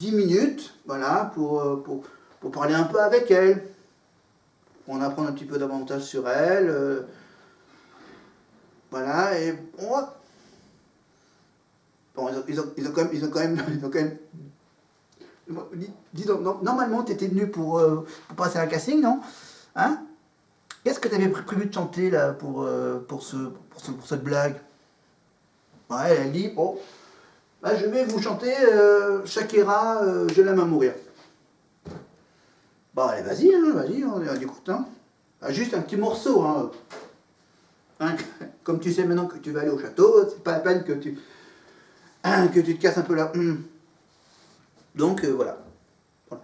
10 minutes, voilà, pour parler un peu avec elle. On apprend un petit peu davantage sur elle. Voilà, et bon, ils ont quand même, ils ont quand même dis donc, normalement, tu étais venu pour passer un casting, non? Hein? Qu'est-ce que tu avais prévu de chanter là pour cette blague? Ouais, elle dit, oh, bah, je vais vous chanter Shakira, Je l'aime à mourir. Bah allez, vas-y, hein, vas-y, on écoute. Hein. Ah, juste un petit morceau. Hein, comme tu sais maintenant que tu vas aller au château, c'est pas la peine que tu te casses un peu là. Donc voilà.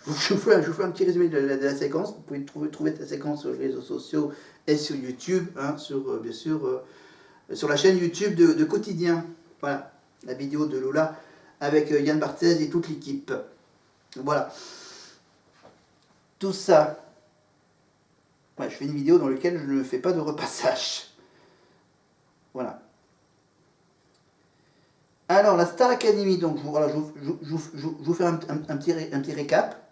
Je vous fais un petit résumé de la séquence. Vous pouvez trouver ta séquence sur les réseaux sociaux et sur YouTube, hein, bien sûr, sur la chaîne YouTube de Quotidien. Voilà, la vidéo de Lola avec Yann Barthez et toute l'équipe. Voilà. Tout ça. Ouais, je fais une vidéo dans laquelle je ne fais pas de repassage. Voilà. Alors, la Star Academy, donc voilà, je vous fais un petit récap.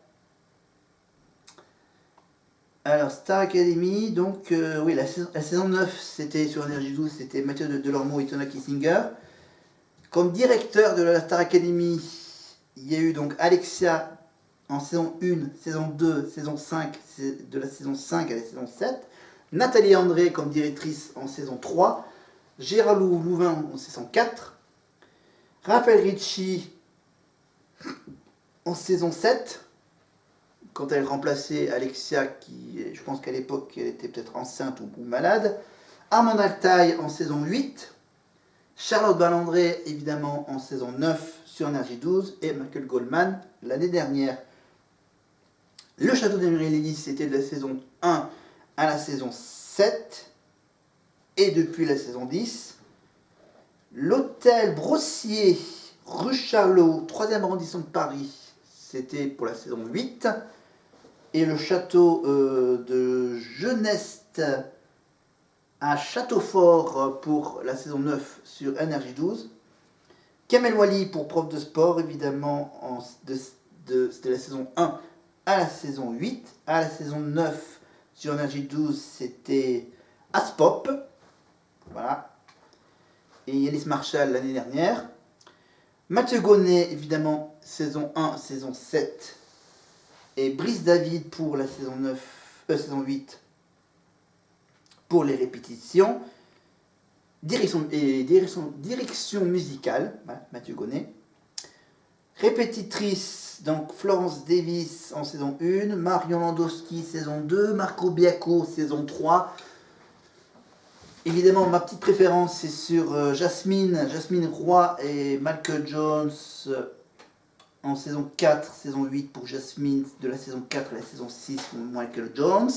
Alors, Star Academy, donc, oui, la saison 9, c'était sur Énergie 12, c'était Mathieu Delormeau et Tona Kissinger. Comme directeur de la Star Academy, il y a eu donc Alexia en saison 1, saison 2, saison 5, de la saison 5 à la saison 7. Nathalie André comme directrice en saison 3. Gérald Louvain en saison 4. Raphaël Ricci en saison 7. Quand elle remplaçait Alexia, qui, je pense qu'à l'époque, elle était peut-être enceinte ou malade. Armand Altaï en saison 8. Charlotte Ballandré, évidemment, en saison 9 sur Énergie 12. Et Michael Goldman l'année dernière. Le Château d'Amélie, c'était de la saison 1 à la saison 7. Et depuis la saison 10. L'hôtel Brossier, rue Charlot, 3e arrondissement de Paris, c'était pour la saison 8. Et le château de Geneste à Châteaufort pour la saison 9 sur Énergie 12. Kamel Wally pour prof de sport, évidemment, c'était la saison 1 à la saison 8. À la saison 9 sur Énergie 12, c'était Aspop. Voilà. Et Yanis Marshall l'année dernière. Mathieu Gonnet, évidemment, saison 1, saison 7. Et Brice David pour la saison 8 pour les répétitions. Direction musicale, voilà, Mathieu Gonnet. Répétitrice, donc Florence Davis en saison 1, Marion Landowski saison 2, Marco Biacco saison 3. Évidemment, ma petite préférence, c'est sur Jasmine Roy et Michael Jones en saison 4, saison 8 pour Jasmine, de la saison 4 à la saison 6 pour Michael Jones.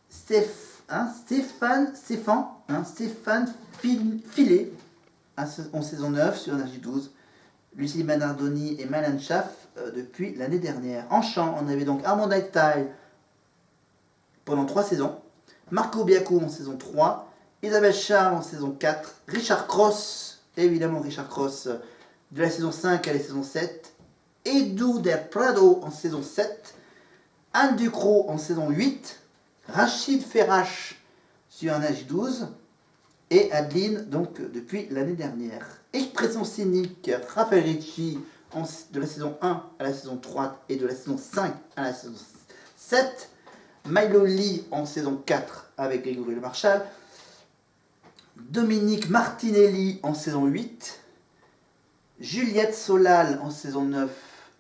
Stéphane Filet en saison 9 sur Énergie 12. Lucie Manardoni et Malan Schaff depuis l'année dernière. En chant, on avait donc Armand Altaï pendant 3 saisons. Marco Biacco en saison 3, Isabelle Charles en saison 4, Richard Cross, évidemment Richard Cross, de la saison 5 à la saison 7, Edu Del Prado en saison 7, Anne Ducrot en saison 8, Rachid Ferrache sur Énergie 12, et Adeline, donc depuis l'année dernière. Expression scénique, Raphaël Ricci de la saison 1 à la saison 3 et de la saison 5 à la saison 7, Milo Lee en saison 4 avec Grégory Le Marchal, Dominique Martinelli en saison 8, Juliette Solal en saison 9,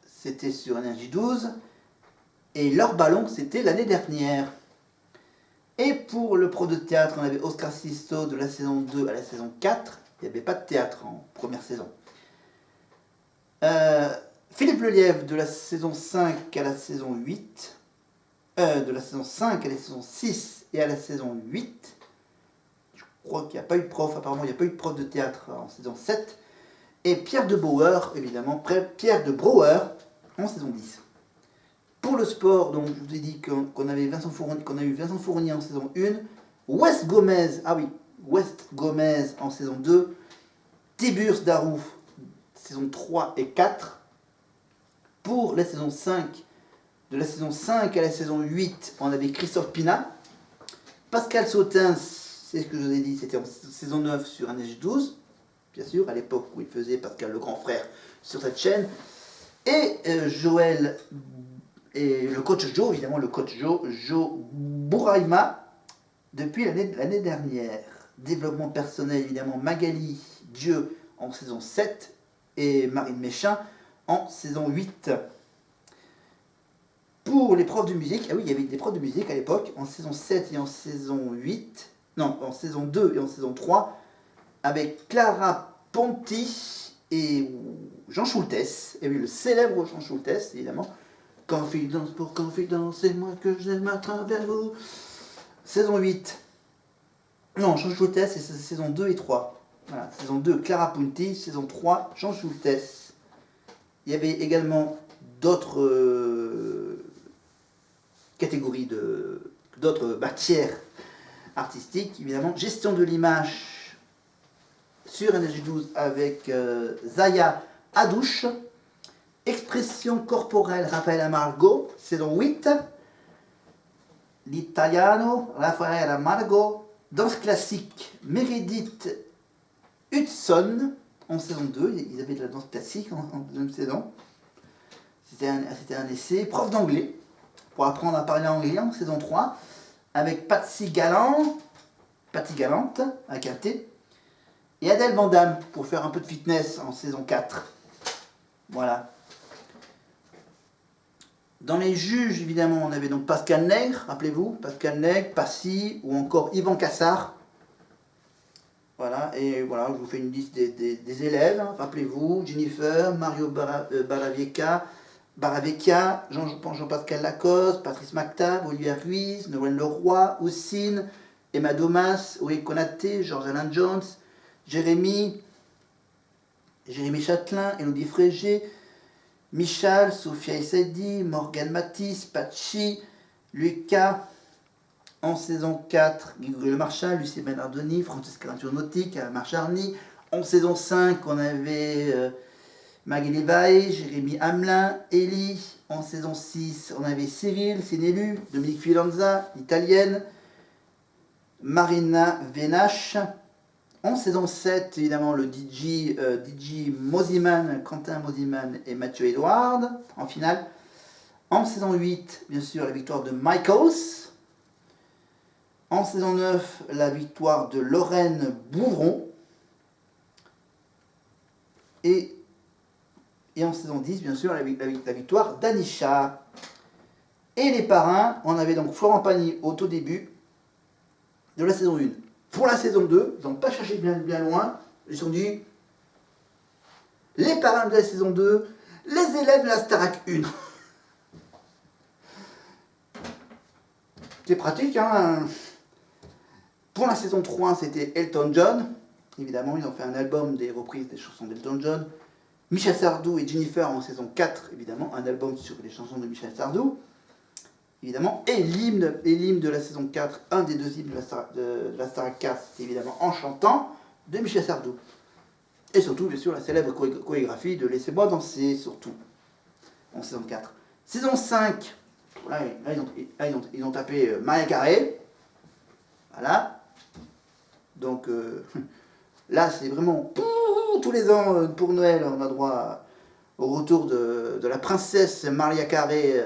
c'était sur Énergie 12, et Laure Ballon, c'était l'année dernière. Et pour le pro de théâtre, on avait Oscar Sisto de la saison 2 à la saison 4, il n'y avait pas de théâtre en première saison. Philippe Lelièvre de la saison 5 à la saison 8, de la saison 5 à la saison 6 et à la saison 8. Je crois qu'il n'y a pas eu de prof, apparemment il n'y a pas eu de prof de théâtre en saison 7. Et Pierre de Brouwer, évidemment, Pierre de Brouwer en saison 10. Pour le sport, donc je vous ai dit qu'on avait qu'on a eu Vincent Fournier en saison 1, West Gomez en saison 2, Tiburce Darouf, saison 3 et 4, pour la saison 5, de la saison 5 à la saison 8, on avait Christophe Pina. Pascal Sautins, c'est ce que je vous ai dit, c'était en saison 9 sur NH12, bien sûr, à l'époque où il faisait Pascal le grand frère sur cette chaîne. Et Joël, et le coach Joe, évidemment, le coach Joe Bouraima, depuis l'année dernière. Développement personnel, évidemment, Magali Dieu en saison 7 et Marine Méchin en saison 8. Pour les profs de musique, ah oui, il y avait des profs de musique à l'époque, en saison 7 et en saison 8, non, en saison 2 et en saison 3, avec Clara Ponti et Jean Schultes, et oui, le célèbre Jean Schultes, évidemment. Confidence pour confidence, c'est moi que j'aime à travers vous. Saison 8. Non, Jean Schultes, c'est saison 2 et 3. Voilà, saison 2, Clara Ponti, saison 3, Jean Schultes. Il y avait également d'autres catégories, d'autres matières artistiques, évidemment. Gestion de l'image sur NH12 avec Zaya Adouche. Expression corporelle, Raphaël Amargo, saison 8. L'italiano, Raphaël Amargo. Danse classique, Meredith Hudson, en saison 2. Ils avaient de la danse classique en deuxième saison. C'était un essai. Prof d'anglais, pour apprendre à parler anglais en saison 3, avec Patty Galante, avec un T, et Adèle Van Damme, pour faire un peu de fitness en saison 4. Voilà. Dans les juges, évidemment, on avait donc Pascal Nègre, rappelez-vous, Pascal Nègre, Passy, ou encore Yvan Cassard. Voilà, et voilà, je vous fais une liste des élèves, hein, rappelez-vous, Jennifer, Mario Baravecchia, Jean-Pascal Lacoste, Patrice Mactab, Olivier Ruiz, Noël Leroy, Houssine, Emma Domas, Oé Konaté, Georges-Alain Jones, Jérémy Châtelain, Elodie Frégé, Michal, Sophia Essedi, Morgane Matisse, Pachi, Lucas, en saison 4, Guigui Le Marchal, Lucie Bernardoni, Francesca Nautique, Marcharny. En saison 5, on avait Maggie Levaille, Jérémy Hamelin, Ellie. En saison 6, on avait Cyril Sinelu, Dominique Filanza, l'italienne, Marina Venache. En saison 7, évidemment, le DJ Mosiman, Quentin Mosiman et Mathieu Edouard en finale. En saison 8, bien sûr, la victoire de Michaels. En saison 9, la victoire de Lorraine Bouvron. Et en saison 10, bien sûr, la victoire d'Anisha. Et les parrains, on avait donc Florent Pagny au tout début de la saison 1. Pour la saison 2, ils n'ont pas cherché bien loin. Ils se sont dit, les parrains de la saison 2, les élèves de la Starac 1. C'est pratique, hein. Pour la saison 3, c'était Elton John. Évidemment, ils ont fait un album des reprises des chansons d'Elton John. Michel Sardou et Jennifer en saison 4, évidemment, un album sur les chansons de Michel Sardou. Évidemment, et l'hymne de la saison 4, un des deux hymnes de la Starac 4, c'est évidemment En chantant, de Michel Sardou. Et surtout, bien sûr, la célèbre chorégraphie de Laissez-moi danser, surtout, en saison 4. Saison 5, là ils ont tapé Maria Carré. Voilà. Donc là, c'est vraiment tous les ans pour Noël, on a droit au retour de la princesse Maria Carré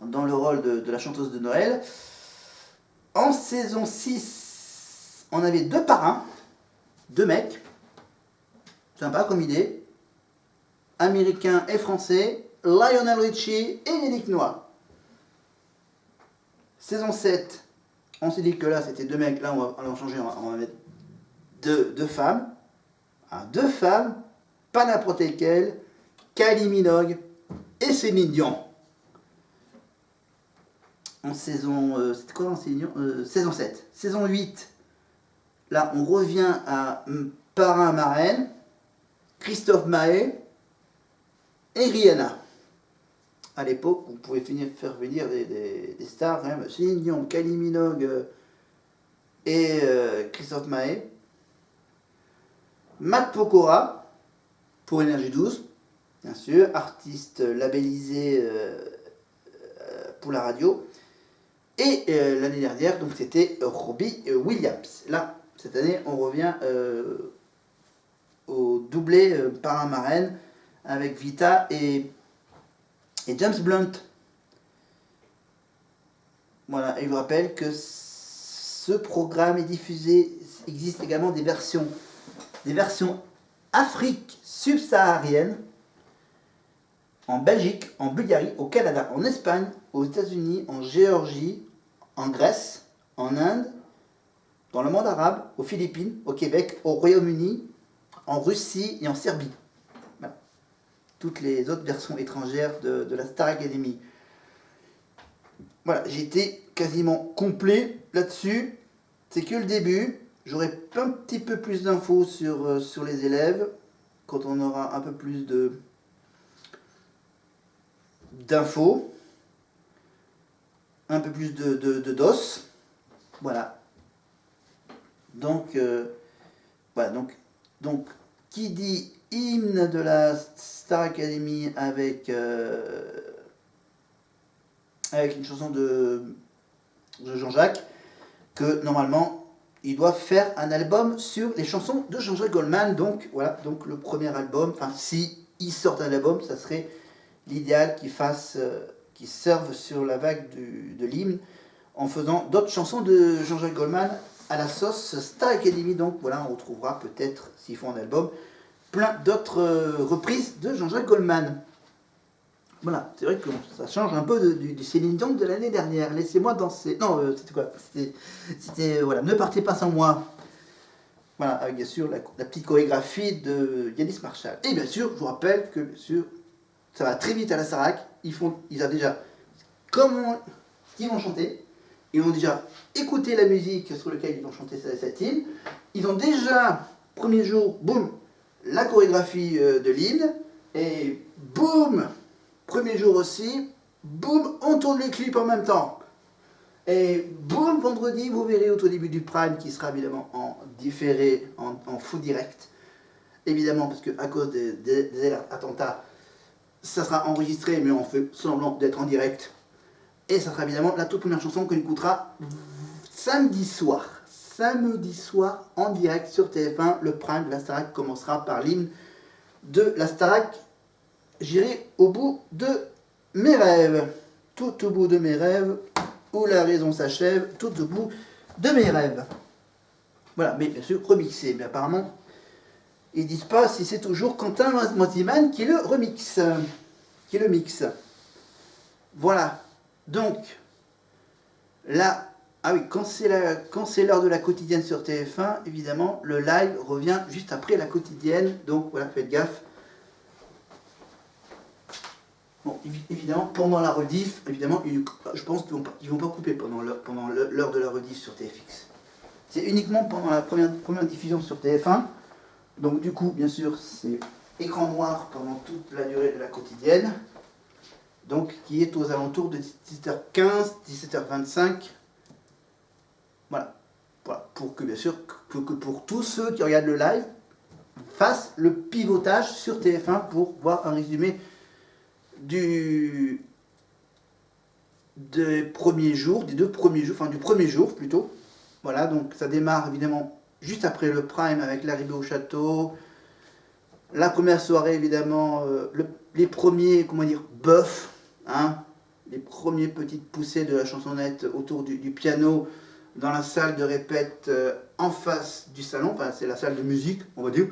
dans le rôle de la chanteuse de Noël. En saison 6, on avait deux parrains, deux mecs, sympa comme idée, américain et français, Lionel Richie et Yannick Noah. Saison 7, on s'est dit que là c'était deux mecs, là on va changer, on va mettre deux femmes. Hein, deux femmes, pas n'importe lesquelles, Kylie Minogue et Céline Dion. En saison... c'était quoi en saison 7. Saison 8, là on revient à parrain marraine, Christophe Maé et Rihanna. À l'époque, on pouvait faire venir des stars, quand même, Céline Dion, Kylie Minogue et Christophe Maé. Matt Pokora pour NRJ12, bien sûr, artiste labellisé pour la radio. Et l'année dernière, donc c'était Robbie Williams. Là, cette année, on revient au doublé par un marraine avec Vita et James Blunt. Voilà, et je vous rappelle que ce programme est diffusé, il existe également des versions Afrique subsaharienne, en Belgique, en Bulgarie, au Canada, en Espagne, aux États-Unis, en Géorgie, en Grèce, en Inde, dans le monde arabe, aux Philippines, au Québec, au Royaume-Uni, en Russie et en Serbie. Voilà. Toutes les autres versions étrangères de la Star Academy. Voilà, j'ai été quasiment complet là-dessus. C'est que le début. J'aurai un petit peu plus d'infos sur les élèves quand on aura un peu plus d'infos, un peu plus de dos. Voilà. Donc, voilà. Donc, qui dit hymne de la Star Academy avec une chanson de Jean-Jacques, que normalement ils doivent faire un album sur les chansons de Jean-Jacques Goldman. Donc voilà, donc le premier album, enfin si ils sortent un album, ça serait l'idéal qu'ils servent sur la vague de l'hymne en faisant d'autres chansons de Jean-Jacques Goldman à la sauce Star Academy. Donc voilà, on retrouvera peut-être, s'ils font un album, plein d'autres reprises de Jean-Jacques Goldman. Voilà, c'est vrai que ça change un peu du Céline Dion de l'année dernière. Laissez-moi danser. Non, c'était quoi? C'était voilà, Ne partez pas sans moi. Voilà, avec bien sûr la petite chorégraphie de Yanis Marshall. Et bien sûr, je vous rappelle que bien sûr, ça va très vite à la Starac. Ils ont déjà comment ils vont chanter. Ils ont déjà écouté la musique sur laquelle ils vont chanter cette hymne. Ils ont déjà, premier jour, boum, la chorégraphie de l'hymne. Et boum, premier jour aussi, boum, on tourne les clips en même temps. Et boum, vendredi, vous verrez au tout début du Prime, qui sera évidemment en différé, en full direct. Évidemment, parce qu'à cause des attentats, ça sera enregistré, mais on fait semblant d'être en direct. Et ça sera évidemment la toute première chanson qu'on écoutera samedi soir. Samedi soir, en direct sur TF1, le Prime de la Starac commencera par l'hymne de la Starac. J'irai au bout de mes rêves. Tout au bout de mes rêves, où la raison s'achève, tout au bout de mes rêves. Voilà, mais bien sûr remixé. Mais apparemment, ils disent pas si c'est toujours Quentin Mosiman qui le remixe, qui le mixe. Voilà. Donc, là, ah oui, quand c'est l'heure de la quotidienne sur TF1, évidemment, le live revient juste après la quotidienne. Donc voilà, faites gaffe. Bon, évidemment, pendant la rediff, évidemment, je pense qu'ils ne vont pas couper pendant l'heure de la rediff sur TFX. C'est uniquement pendant la première diffusion sur TF1. Donc du coup, bien sûr, c'est écran noir pendant toute la durée de la quotidienne. Donc qui est aux alentours de 17h15, 17h25. Voilà. Voilà. Pour que, bien sûr, pour tous ceux qui regardent le live, fassent le pivotage sur TF1 pour voir un résumé des premiers jours, des 2 premiers jours, enfin du premier jour plutôt. Voilà, donc ça démarre évidemment juste après le Prime avec l'arrivée au château. La première soirée évidemment, les premiers, comment dire, buffs, hein, les premiers petites poussées de la chansonnette autour du piano dans la salle de répète en face du salon, enfin c'est la salle de musique, on va dire,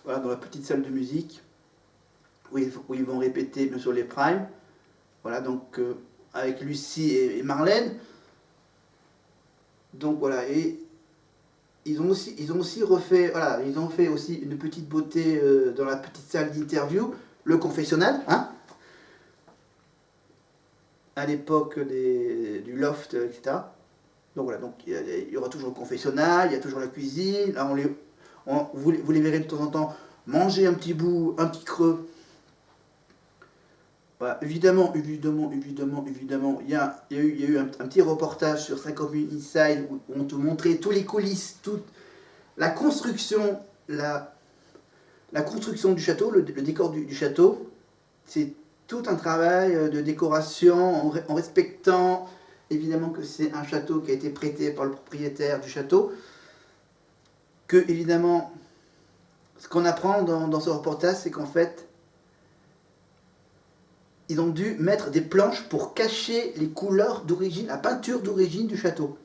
voilà, dans la petite salle de musique. Où ils vont répéter bien sûr les primes. Voilà, donc avec Lucie et Marlène. Donc voilà, et ils ont aussi refait, voilà, ils ont fait aussi une petite beauté dans la petite salle d'interview, le confessionnal, hein, à l'époque du loft, etc. Donc voilà, donc il y aura toujours le confessionnal, il y a toujours la cuisine. Là, vous les verrez de temps en temps manger un petit bout, un petit creux. Voilà, évidemment, il y a eu un petit reportage sur 50 Minutes Inside où on te montrait tous les coulisses, toute la construction, la construction du château, le décor du château. c'est tout un travail de décoration en respectant évidemment que c'est un château qui a été prêté par le propriétaire du château. Que évidemment, ce qu'on apprend dans ce reportage, c'est qu'en fait, ils ont dû mettre des planches pour cacher les couleurs d'origine, la peinture d'origine du château.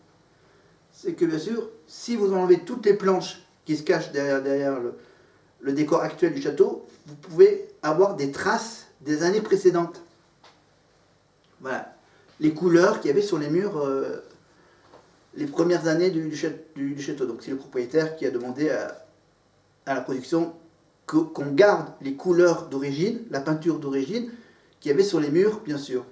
C'est que bien sûr, si vous enlevez toutes les planches qui se cachent derrière le décor actuel du château, vous pouvez avoir des traces des années précédentes. Voilà. Les couleurs qu'il y avait sur les murs les premières années du château. Donc c'est le propriétaire qui a demandé à la production qu'on garde les couleurs d'origine, la peinture d'origine, qu'il y avait sur les murs, bien sûr.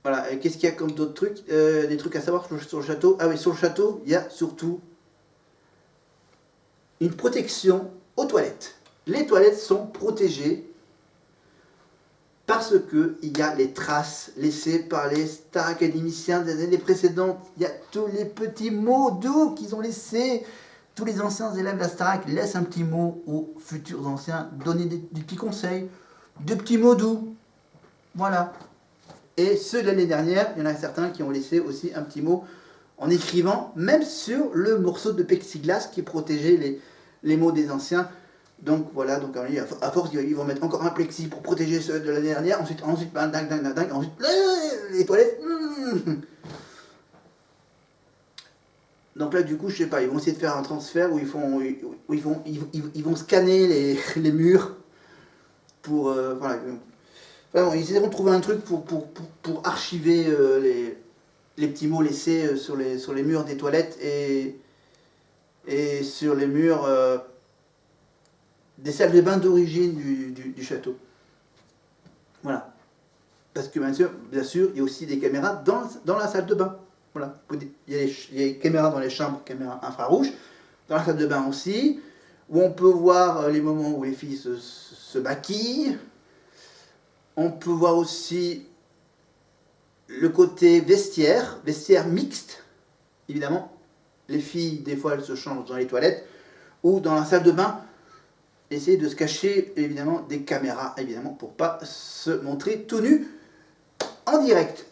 Voilà, et qu'est-ce qu'il y a comme d'autres trucs des trucs à savoir sur le château? Ah oui, sur le château, il y a surtout une protection aux toilettes. Les toilettes sont protégées parce qu'il y a les traces laissées par les stars académiciens des années précédentes. Il y a tous les petits mots doux qu'ils ont laissés. Tous les anciens élèves de la Starac laissent un petit mot aux futurs anciens, donner des petits conseils, des petits mots doux. Voilà. Et ceux de l'année dernière, il y en a certains qui ont laissé aussi un petit mot en écrivant, même sur le morceau de plexiglas qui protégeait les mots des anciens. Donc voilà, donc à force, ils vont mettre encore un plexi pour protéger ceux de l'année dernière. Ensuite, ensuite, les toilettes. Donc là, du coup, je sais pas, ils vont essayer de faire un transfert où ils vont scanner les murs pour voilà. Enfin, bon, ils essaieront de trouver un truc pour archiver les petits mots laissés sur les murs des toilettes et sur les murs des salles de bain d'origine du château. Voilà. Parce que bien sûr, il y a aussi des caméras dans la salle de bain. Voilà. Il y a les caméras dans les chambres, caméras infrarouges. Dans la salle de bain aussi, où on peut voir les moments où les filles se maquillent. On peut voir aussi le côté vestiaire mixte. Évidemment, les filles, des fois, elles se changent dans les toilettes ou dans la salle de bain. Essayer de se cacher, évidemment, des caméras, évidemment, pour pas se montrer tout nu en direct.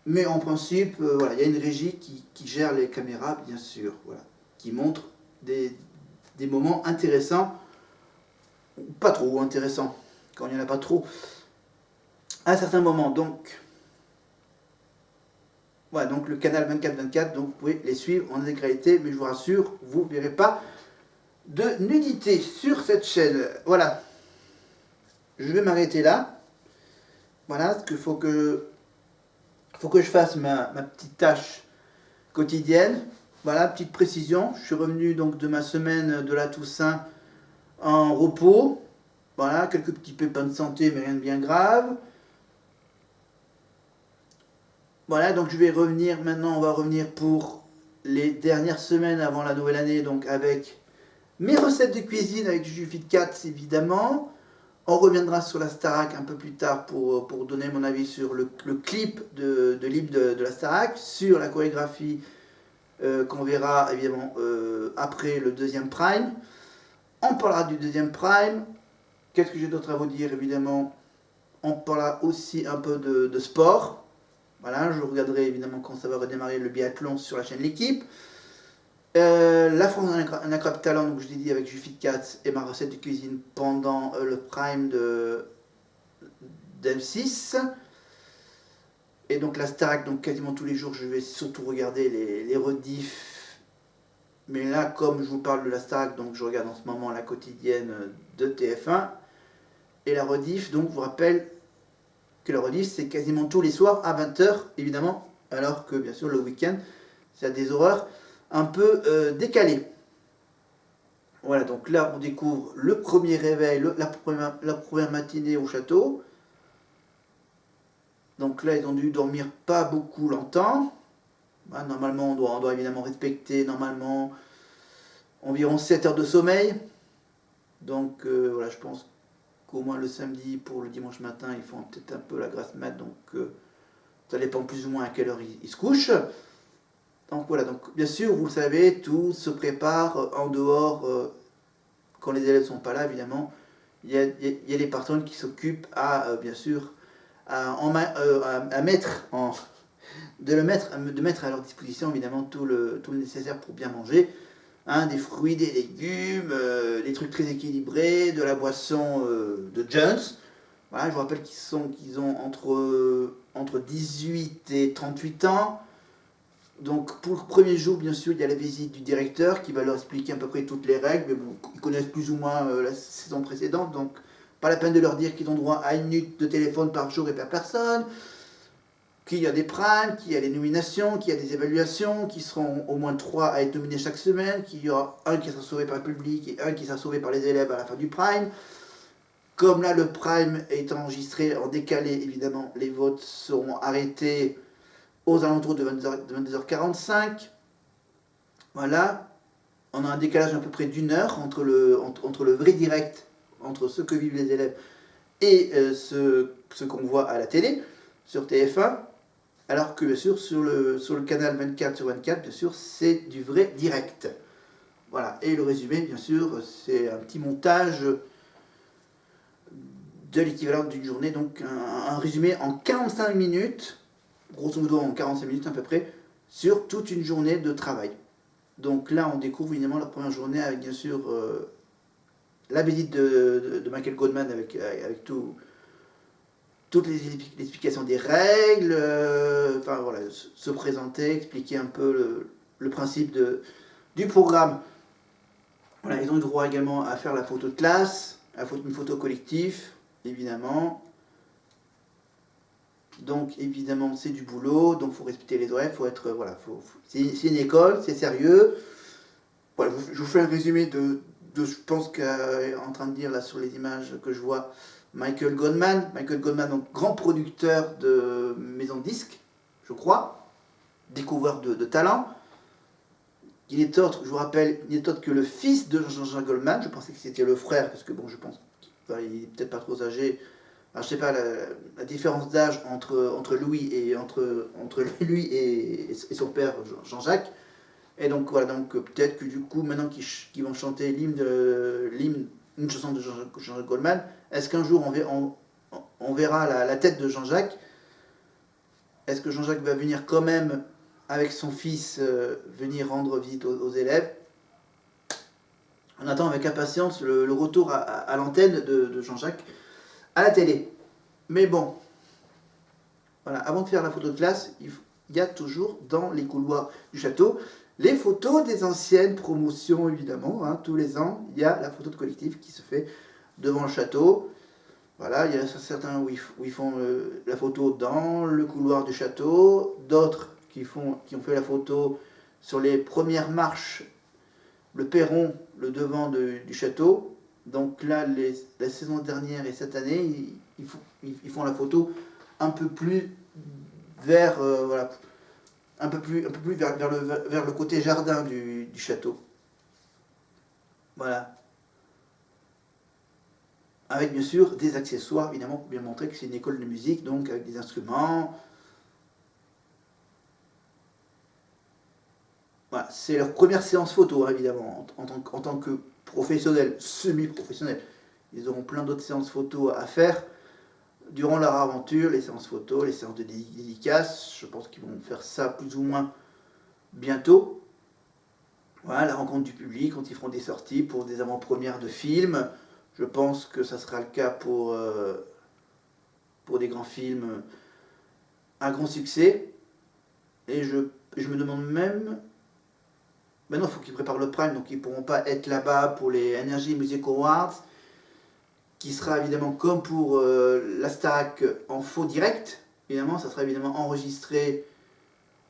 Mais en principe, voilà, il y a une régie qui gère les caméras, bien sûr, voilà, qui montre des moments intéressants, ou pas trop intéressants, quand il n'y en a pas trop, à certains moments. Donc, voilà, donc le canal 24/24, donc vous pouvez les suivre en intégralité, mais je vous rassure, vous ne verrez pas de nudité sur cette chaîne. Voilà, je vais m'arrêter là. Voilà, parce qu'il faut que je fasse ma petite tâche quotidienne. Voilà, petite précision. Je suis revenu donc de ma semaine de la Toussaint en repos. Voilà, quelques petits pépins de santé, mais rien de bien grave. Voilà, donc je vais revenir maintenant. On va revenir pour les dernières semaines avant la nouvelle année, donc avec mes recettes de cuisine avec Juffy de Katz, évidemment. On reviendra sur la Starac un peu plus tard pour donner mon avis sur le clip de l'hymne de la Starac, sur la chorégraphie qu'on verra évidemment après le deuxième prime. On parlera du deuxième prime. Qu'est-ce que j'ai d'autre à vous dire? Évidemment, on parlera aussi un peu de sport. Voilà, je regarderai évidemment quand ça va redémarrer le biathlon sur la chaîne L'équipe. La France en Incroyable Talent, donc je l'ai dit avec Juffy de Katz et ma recette de cuisine pendant le prime d'M6. Et donc la Starac, donc quasiment tous les jours, je vais surtout regarder les rediffs. Mais là, comme je vous parle de la Starac, donc je regarde en ce moment la quotidienne de TF1. Et la rediff, donc je vous rappelle que la rediff, c'est quasiment tous les soirs à 20h, évidemment. Alors que bien sûr, le week-end, c'est à des horaires un peu décalées. Voilà, donc là, on découvre le premier réveil, la première matinée au château. Donc là, ils ont dû dormir pas beaucoup longtemps. Normalement, on doit évidemment respecter normalement environ 7 heures de sommeil. Donc voilà, je pense qu'au moins le samedi pour le dimanche matin, ils font peut-être un peu la grasse mat. Donc ça dépend plus ou moins à quelle heure ils se couchent. Donc voilà, donc bien sûr, vous le savez, tout se prépare en dehors. Quand les élèves ne sont pas là, évidemment, il y a des personnes qui s'occupent bien sûr, à mettre de mettre à leur disposition évidemment tout le nécessaire pour bien manger. Hein, des fruits, des légumes, des trucs très équilibrés, de la boisson de Jones. Voilà, je vous rappelle qu'ils ont entre 18 et 38 ans. Donc pour le premier jour, bien sûr, il y a la visite du directeur qui va leur expliquer à peu près toutes les règles, mais bon, ils connaissent plus ou moins la saison précédente, donc pas la peine de leur dire qu'ils ont droit à 1 minute de téléphone par jour et par personne, qu'il y a des primes, qu'il y a des nominations, qu'il y a des évaluations, qui seront au moins 3 à être nominés chaque semaine, qu'il y aura un qui sera sauvé par le public et un qui sera sauvé par les élèves à la fin du prime. Comme là, le prime est enregistré en décalé, évidemment, les votes seront arrêtés aux alentours de 22h45. Voilà. On a un décalage à peu près d'1 heure entre le vrai direct, entre ce que vivent les élèves et ce qu'on voit à la télé, sur TF1. Alors que bien sûr, sur le canal 24/24, bien sûr, c'est du vrai direct. Voilà. Et le résumé, bien sûr, c'est un petit montage de l'équivalent d'une journée, donc un résumé en 45 minutes, grosso modo en 45 minutes à peu près, sur toute une journée de travail. Donc là, on découvre évidemment la première journée avec bien sûr la visite de Michael Goldman avec toutes les explications des règles, enfin voilà, se présenter, expliquer un peu le principe du programme. Voilà, ils ont le droit également à faire la photo de classe, une photo collective, évidemment. Donc évidemment c'est du boulot, donc il faut respecter les horaires, faut être voilà, c'est une école, c'est sérieux. Voilà, je vous fais un résumé je pense qu'en train de dire là sur les images que je vois, Michael Goldman, donc grand producteur de maison de disques, je crois, découvreur de talent. Il est autre, je vous rappelle, il n'est autre que le fils de Jean-Jacques Goldman. Je pensais que c'était le frère, parce que bon, je pense qu'il est peut-être pas trop âgé. Alors, je sais pas la différence d'âge entre Louis et lui et son père Jean-Jacques. Et donc voilà, donc peut-être que du coup, maintenant qu'ils vont chanter une chanson de Jean-Jacques Goldman, est-ce qu'un jour on verra la tête de Jean-Jacques? Est-ce que Jean-Jacques va venir quand même avec son fils venir rendre visite aux élèves? On attend avec impatience le retour à l'antenne de Jean-Jacques à la télé. Mais bon, voilà, avant de faire la photo de classe, il y a toujours dans les couloirs du château les photos des anciennes promotions, évidemment. Hein, tous les ans, il y a la photo de collectif qui se fait devant le château. Voilà, il y a certains où ils font la photo dans le couloir du château, d'autres qui ont fait la photo sur les premières marches, le perron, le devant du château. Donc là, la saison dernière et cette année, ils font la photo un peu plus vers, voilà, un peu plus vers le côté jardin du château. Voilà. Avec bien sûr des accessoires, évidemment, pour bien montrer que c'est une école de musique, donc avec des instruments. Voilà, c'est leur première séance photo, hein, évidemment, en tant que professionnels, semi-professionnels. Ils auront plein d'autres séances photo à faire durant leur aventure, les séances photos, les séances de dédicaces. Je pense qu'ils vont faire ça plus ou moins bientôt. Voilà, la rencontre du public quand ils feront des sorties pour des avant-premières de films. Je pense que ça sera le cas pour des grands films à grand succès. Et je me demande même... Maintenant, il faut qu'ils préparent le prime, donc ils ne pourront pas être là-bas pour les Energy Music Awards, qui sera évidemment comme pour la Starac en faux direct. Évidemment, ça sera évidemment enregistré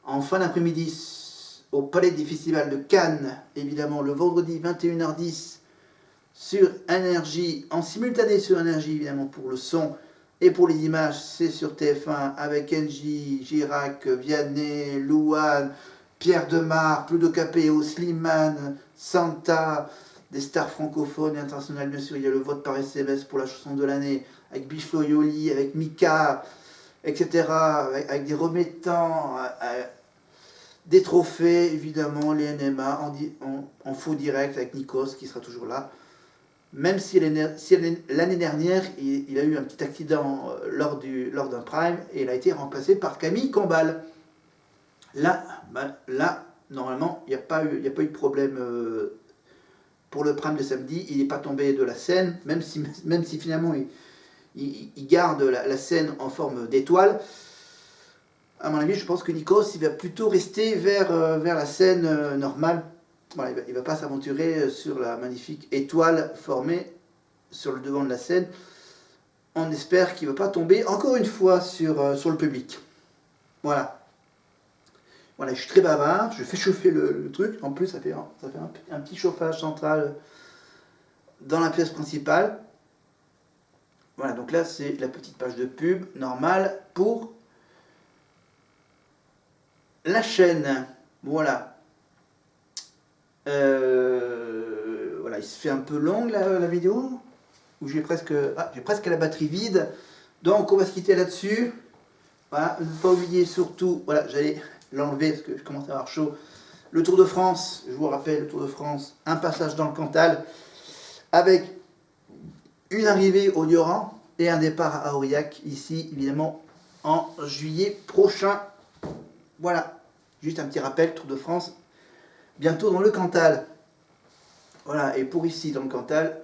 en fin d'après-midi au Palais des Festivals de Cannes, évidemment le vendredi 21h10 sur Énergie, en simultané sur Énergie évidemment pour le son et pour les images, c'est sur TF1 avec Engie, Girac, Vianney, Louane, Pierre Demar, Pluto Capéo, Slimane, Santa, des stars francophones et internationales bien sûr. Il y a le vote par SMS pour la chanson de l'année avec Biflo Yoli, avec Mika, etc. Avec des remettants, des trophées évidemment, les NMA en faux direct avec Nikos qui sera toujours là. même si l'année dernière, il a eu un petit accident lors d'un prime et il a été remplacé par Camille Combal. Là, normalement, il n'y a pas eu de problème pour le prime de samedi. Il n'est pas tombé de la scène, même si finalement il garde la scène en forme d'étoile. À mon avis, je pense que Nikos, il va plutôt rester vers la scène normale. Voilà, il ne va pas s'aventurer sur la magnifique étoile formée sur le devant de la scène. On espère qu'il ne va pas tomber encore une fois sur le public. Voilà. Voilà, je suis très bavard, je fais chauffer le truc. En plus, ça fait un petit chauffage central dans la pièce principale. Voilà, donc là, c'est la petite page de pub normale pour la chaîne. Voilà. Voilà, il se fait un peu long la vidéo. Où j'ai presque la batterie vide. Donc, on va se quitter là-dessus. Voilà, ne pas oublier surtout, voilà, j'allais l'enlever parce que je commence à avoir chaud. Le Tour de France, je vous rappelle, le Tour de France, un passage dans le Cantal avec une arrivée au Lioran et un départ à Aurillac, ici évidemment en juillet prochain. Voilà, juste un petit rappel, Tour de France, bientôt dans le Cantal. Voilà, et pour ici dans le Cantal,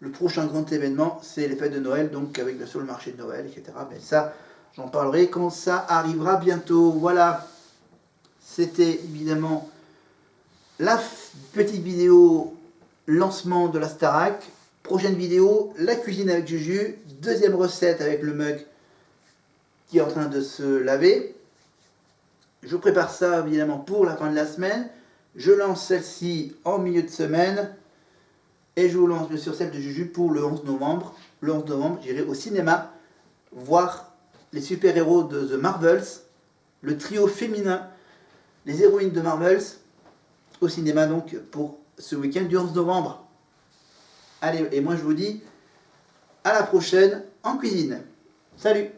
le prochain grand événement, c'est les fêtes de Noël, donc avec bien sûr le marché de Noël, etc. Mais ça, j'en parlerai quand ça arrivera bientôt. Voilà, c'était évidemment la petite vidéo lancement de la Starac. Prochaine vidéo, la cuisine avec Juju. Deuxième recette avec le mug qui est en train de se laver. Je prépare ça évidemment pour la fin de la semaine. Je lance celle-ci en milieu de semaine. Et je vous lance bien sûr celle de Juju pour le 11 novembre. Le 11 novembre, j'irai au cinéma voir les super-héros de The Marvels, le trio féminin, les héroïnes de Marvels, au cinéma donc pour ce week-end du 11 novembre. Allez, et moi je vous dis à la prochaine en cuisine. Salut!